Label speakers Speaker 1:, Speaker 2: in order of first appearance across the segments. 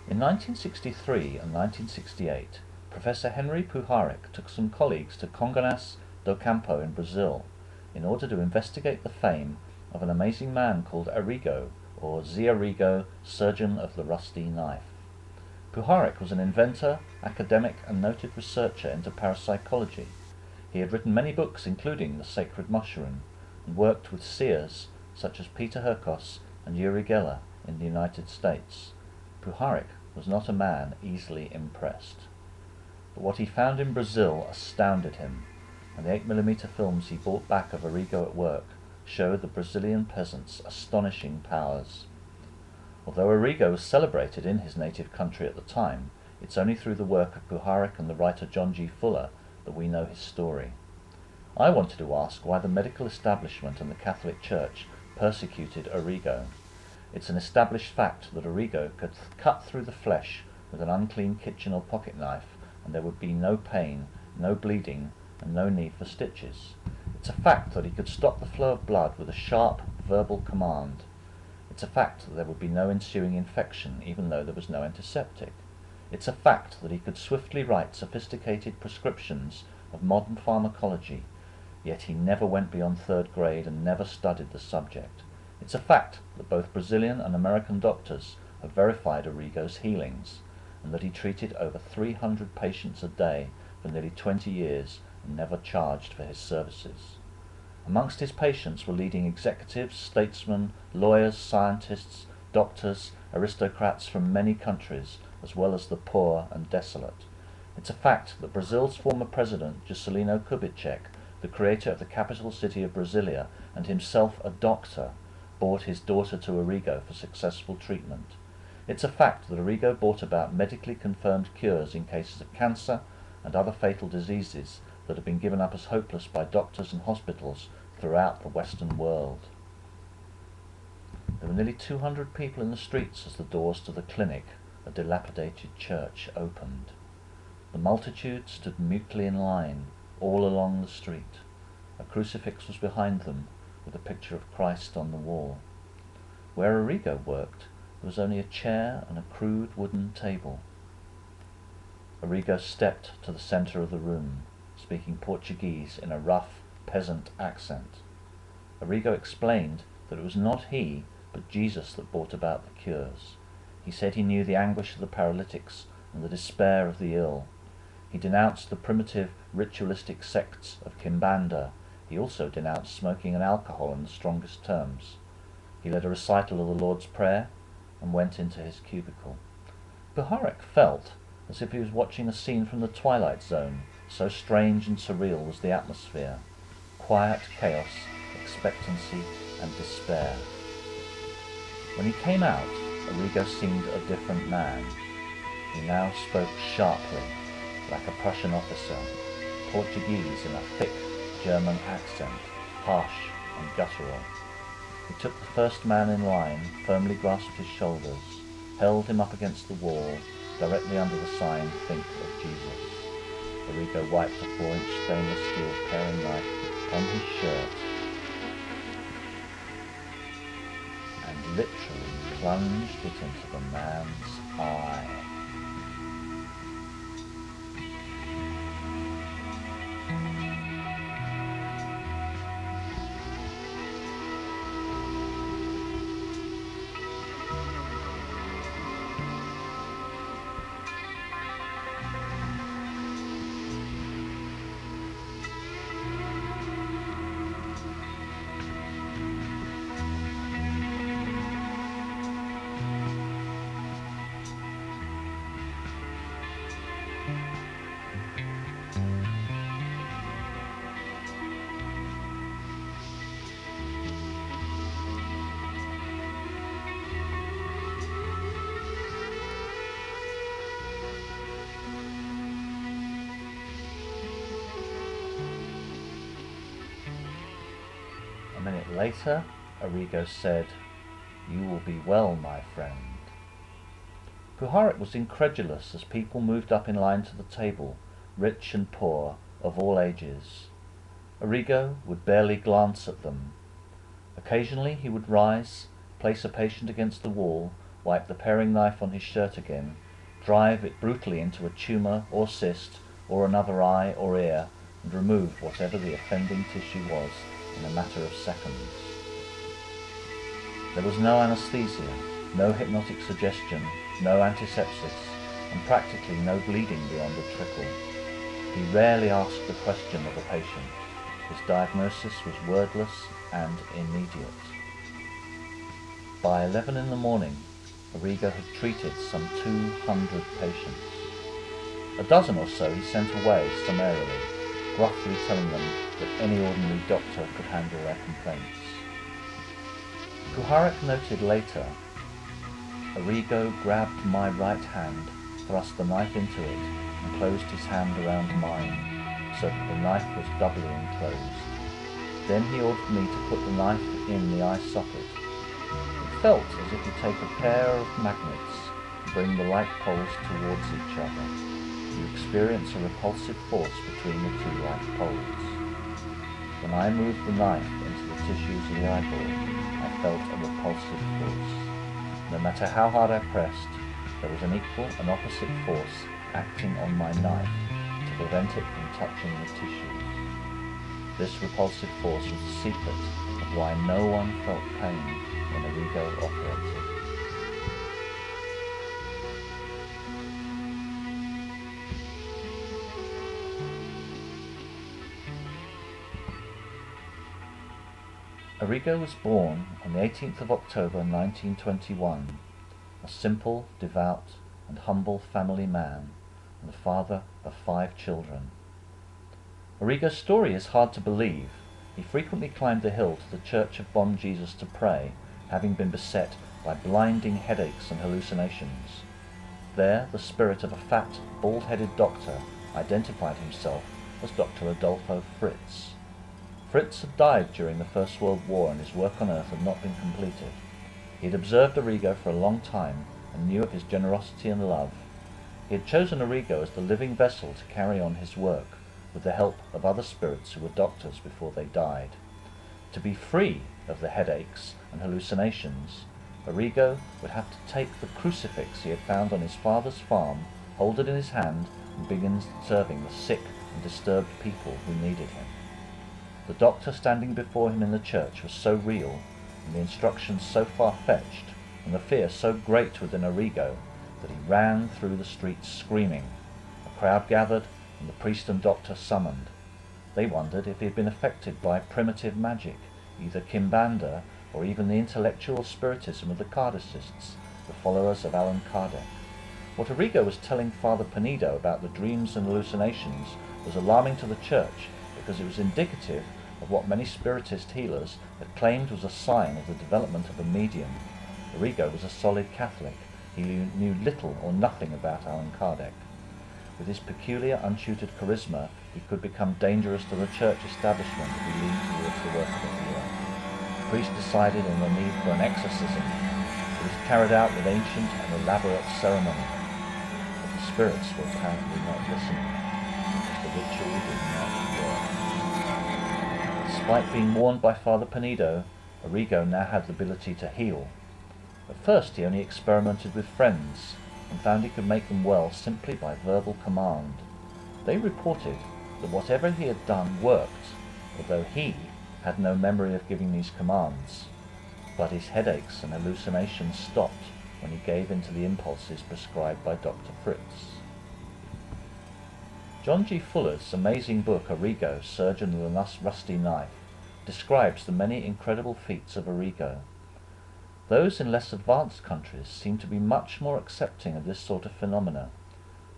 Speaker 1: In 1963 and 1968, Professor Henry Puharich took some colleagues to Congonhas do Campo in Brazil in order to investigate the fame of an amazing man called Arigo, or Arigo, surgeon of the rusty knife. Puharich was an inventor, academic, and noted researcher into parapsychology. He had written many books, including The Sacred Mushroom, and worked with seers such as Peter Hurkos and Uri Geller in the United States. Puharich was not a man easily impressed. But what he found in Brazil astounded him, and the 8mm films he brought back of Arigo at work show the Brazilian peasants' astonishing powers. Although Arigo was celebrated in his native country at the time, it's only through the work of Puharich and the writer John G. Fuller that we know his story. I wanted to ask why the medical establishment and the Catholic Church persecuted Arigo. It's an established fact that Arigo could cut through the flesh with an unclean kitchen or pocket knife, and there would be no pain, no bleeding, and no need for stitches. It's a fact that he could stop the flow of blood with a sharp, verbal command. It's a fact that there would be no ensuing infection, even though there was no antiseptic. It's a fact that he could swiftly write sophisticated prescriptions of modern pharmacology, yet he never went beyond 3rd grade and never studied the subject. It's a fact that both Brazilian and American doctors have verified Arigo's healings, and that he treated over 300 patients a day for nearly 20 years and never charged for his services. Amongst his patients were leading executives, statesmen, lawyers, scientists, doctors, aristocrats from many countries, as well as the poor and desolate. It's a fact that Brazil's former president, Juscelino Kubitschek, the creator of the capital city of Brasilia and himself a doctor, brought his daughter to Arigo for successful treatment. It's a fact that Arigo brought about medically confirmed cures in cases of cancer and other fatal diseases that have been given up as hopeless by doctors and hospitals throughout the Western world. There were nearly 200 people in the streets as the doors to the clinic, a dilapidated church, opened. The multitude stood mutely in line all along the street. A crucifix was behind them, with a picture of Christ on the wall. Where Arigo worked, there was only a chair and a crude wooden table. Arigo stepped to the center of the room, speaking Portuguese in a rough peasant accent. Arigo explained that it was not he, but Jesus that brought about the cures. He said he knew the anguish of the paralytics and the despair of the ill. He denounced the primitive, ritualistic sects of Kimbanda. He also denounced smoking and alcohol in the strongest terms. He led a recital of the Lord's Prayer and went into his cubicle. Puharich felt as if he was watching a scene from the Twilight Zone, so strange and surreal was the atmosphere. Quiet chaos, expectancy, and despair. When he came out, Arigo seemed a different man. He now spoke sharply, like a Prussian officer, Portuguese in a thick German accent, harsh and guttural. He took the first man in line, firmly grasped his shoulders, held him up against the wall, directly under the sign, "Think of Jesus." Arigo wiped a 4-inch stainless steel paring knife on his shirt and literally plunged it into the man's eye. A minute later, Arigo said, "You will be well, my friend." Puharich was incredulous as people moved up in line to the table, rich and poor, of all ages. Arigo would barely glance at them. Occasionally he would rise, place a patient against the wall, wipe the paring knife on his shirt again, drive it brutally into a tumour or cyst or another eye or ear, and remove whatever the offending tissue was in a matter of seconds. There was no anaesthesia, no hypnotic suggestion, no antisepsis, and practically no bleeding beyond a trickle. He rarely asked a question of a patient. His diagnosis was wordless and immediate. By 11 in the morning, Arigo had treated some 200 patients. A dozen or so he sent away summarily, gruffly telling them that any ordinary doctor could handle their complaints. Puharich noted later, Arigo grabbed my right hand, thrust the knife into it, and closed his hand around mine, so that the knife was doubly enclosed. Then he ordered me to put the knife in the eye socket. It felt as if you take a pair of magnets and bring the like poles towards each other. You experience a repulsive force between the two like poles. When I moved the knife into the tissues of the eyeball, I felt a repulsive force. No matter how hard I pressed, there was an equal and opposite force acting on my knife to prevent it from touching the tissues. This repulsive force was the secret of why no one felt pain when Arigo operated. Arigo was born on the 18th of October 1921, a simple, devout and humble family man, and the father of 5 children. Arigo's story is hard to believe. He frequently climbed the hill to the Church of Bon Jesus to pray, having been beset by blinding headaches and hallucinations. There, the spirit of a fat, bald-headed doctor identified himself as Dr. Adolfo Fritz. Fritz had died during the First World War and his work on earth had not been completed. He had observed Arigo for a long time and knew of his generosity and love. He had chosen Arigo as the living vessel to carry on his work, with the help of other spirits who were doctors before they died. To be free of the headaches and hallucinations, Arigo would have to take the crucifix he had found on his father's farm, hold it in his hand, and begin serving the sick and disturbed people who needed him. The doctor standing before him in the church was so real, and the instructions so far-fetched, and the fear so great within Arigo, that he ran through the streets screaming. A crowd gathered, and the priest and doctor summoned. They wondered if he had been affected by primitive magic, either Kimbanda or even the intellectual spiritism of the Kardecists, the followers of Allan Kardec. What Arigo was telling Father Penido about the dreams and hallucinations was alarming to the church, because it was indicative of what many spiritist healers had claimed was a sign of the development of a medium. Arigo was a solid Catholic. He knew little or nothing about Allan Kardec. With his peculiar, untutored charisma, he could become dangerous to the church establishment if he leaned towards the work of a healer. The priest decided on the need for an exorcism. It was carried out with ancient and elaborate ceremony, but the spirits were apparently not listening, because the ritual did not work. Despite being warned by Father Penido, Arigo now had the ability to heal. At first he only experimented with friends, and found he could make them well simply by verbal command. They reported that whatever he had done worked, although he had no memory of giving these commands. But his headaches and hallucinations stopped when he gave in to the impulses prescribed by Dr. Fritz. John G. Fuller's amazing book, Arigo, Surgeon of the Rusty Knife, describes the many incredible feats of Arigo. Those in less advanced countries seem to be much more accepting of this sort of phenomena.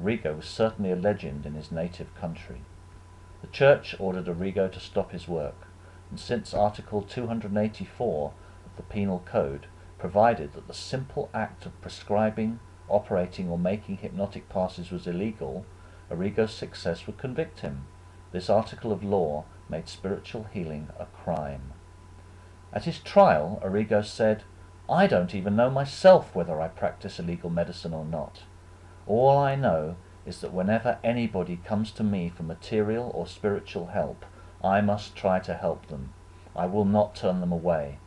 Speaker 1: Arigo was certainly a legend in his native country. The Church ordered Arigo to stop his work, and since Article 284 of the Penal Code provided that the simple act of prescribing, operating or making hypnotic passes was illegal, Arigo's success would convict him. This article of law made spiritual healing a crime. At his trial, Arigo said, "I don't even know myself whether I practice illegal medicine or not. All I know is that whenever anybody comes to me for material or spiritual help, I must try to help them. I will not turn them away.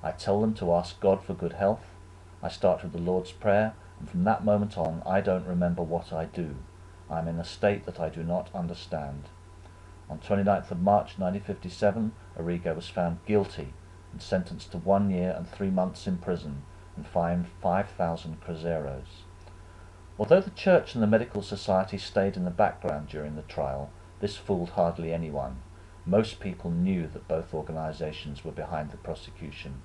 Speaker 1: I tell them to ask God for good health. I start with the Lord's Prayer, and from that moment on I don't remember what I do. I am in a state that I do not understand. On 29th of March 1957, Arigo was found guilty and sentenced to 1 year and 3 months in prison and fined 5,000 cruzeros. Although the Church and the Medical Society stayed in the background during the trial, this fooled hardly anyone. Most people knew that both organizations were behind the prosecution.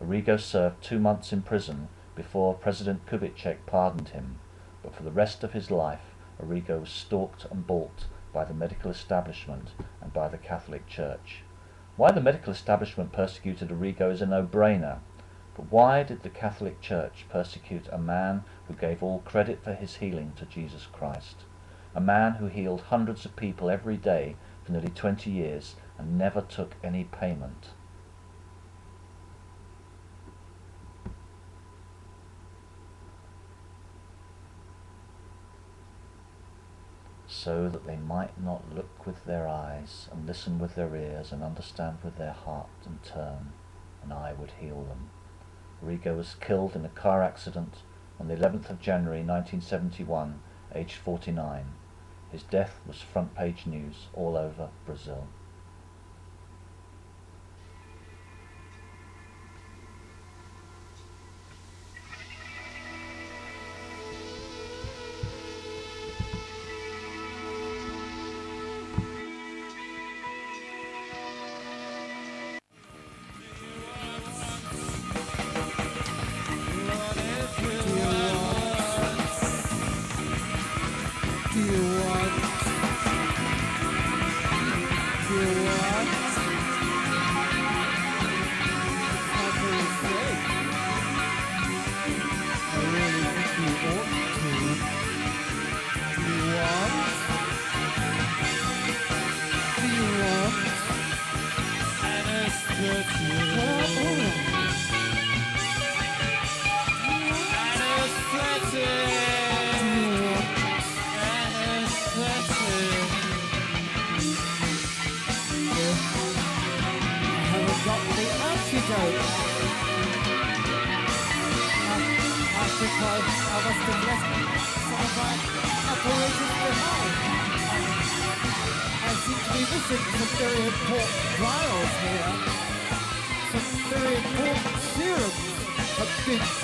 Speaker 1: Arigo served 2 months in prison before President Kubitschek pardoned him, but for the rest of his life, Arigo was stalked and balked by the medical establishment and by the Catholic Church. Why the medical establishment persecuted Arigo is a no-brainer, but why did the Catholic Church persecute a man who gave all credit for his healing to Jesus Christ? A man who healed hundreds of people every day for nearly 20 years and never took any payment. So that they might not look with their eyes and listen with their ears and understand with their heart and turn, and I would heal them. Arigo was killed in a car accident on the 11th of January 1971, aged 49. His death was front page news all over Brazil.
Speaker 2: Some very important serums have been